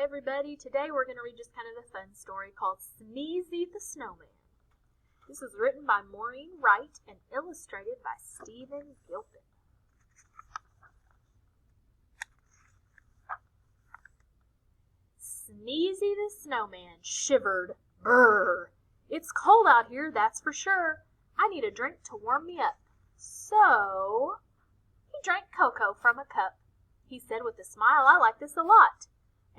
everybody. Today we're going to read just kind of a fun story called Sneezy the Snowman. This was written by Maureen Wright and illustrated by Stephen Gilpin. Sneezy the Snowman shivered. Brrr! It's cold out here, that's for sure. I need a drink to warm me up. So he drank cocoa from a cup. He said with a smile, I like this a lot.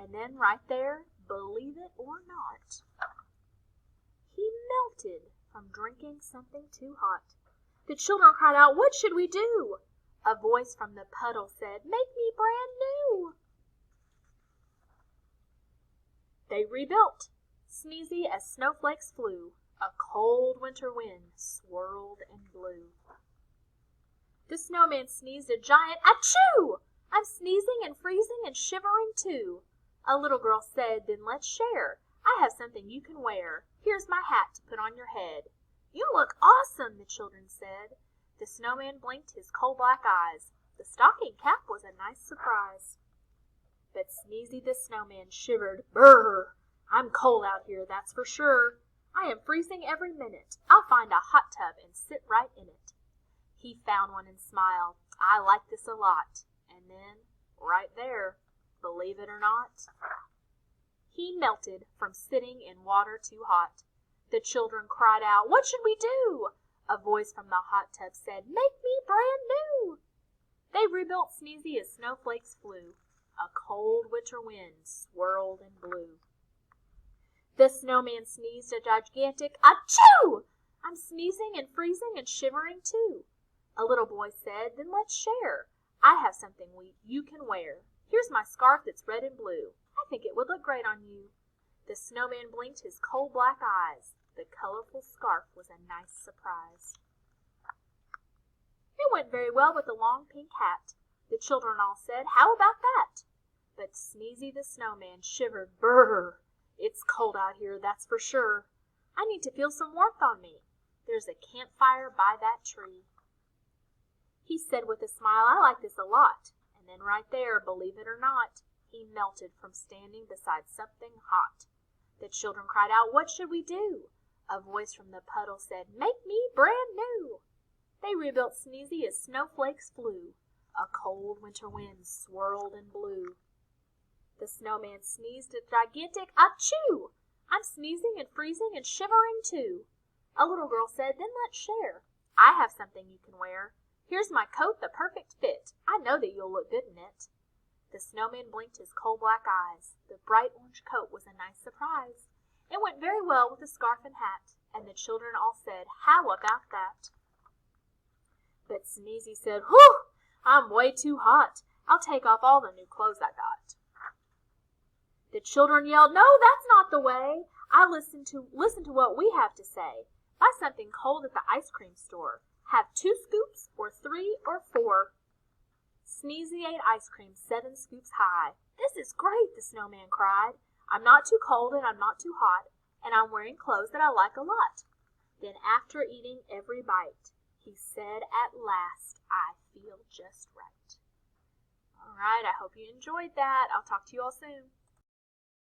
And then right there, believe it or not, he melted from drinking something too hot. The children cried out, what should we do? A voice from the puddle said, make me brand new. They rebuilt. Sneezy as snowflakes flew. A cold winter wind swirled and blew. The snowman sneezed a giant achoo! I'm sneezing and freezing and shivering too. A little girl said, then let's share. I have something you can wear. Here's my hat to put on your head. You look awesome, the children said. The snowman blinked his coal black eyes. The stocking cap was a nice surprise. But Sneezy the Snowman shivered. Brrr! I'm cold out here, that's for sure. I am freezing every minute. I'll find a hot tub and sit right in it. He found one and smiled. I like this a lot. And then, right there, believe it or not, he melted from sitting in water too hot. The children cried out, what should we do? A voice from the hot tub said, make me brand new. They rebuilt Sneezy as snowflakes flew. A cold winter wind swirled and blew. The snowman sneezed a gigantic achoo! I'm sneezing and freezing and shivering too. A little boy said, then let's share. I have something you can wear. Here's my scarf that's red and blue. I think it would look great on you. The snowman blinked his coal black eyes. The colorful scarf was a nice surprise. It went very well with the long pink hat. The children all said, how about that? But Sneezy the Snowman shivered. Brrr! It's cold out here, that's for sure. I need to feel some warmth on me. There's a campfire by that tree. He said with a smile, I like this a lot. And then right there, believe it or not, he melted from standing beside something hot. The children cried out, what should we do? A voice from the puddle said, make me brand new. They rebuilt Sneezy as snowflakes flew. A cold winter wind swirled and blew. The snowman sneezed a gigantic achoo! I'm sneezing and freezing and shivering too. A little girl said, then let's share. I have something you can wear. Here's my coat, the perfect fit. I know that you'll look good in it. The snowman blinked his coal black eyes. The bright orange coat was a nice surprise. It went very well with the scarf and hat, and the children all said, how about that? But Sneezy said, whew, I'm way too hot. I'll take off all the new clothes I got. The children yelled, no, that's not the way. Listen to what we have to say. Buy something cold at the ice cream store. Have 2 scoops or 3 or 4. Sneezy ate ice cream 7 scoops high. This is great, the snowman cried. I'm not too cold and I'm not too hot, and I'm wearing clothes that I like a lot. Then after eating every bite, he said at last, I feel just right. All right, I hope you enjoyed that. I'll talk to you all soon.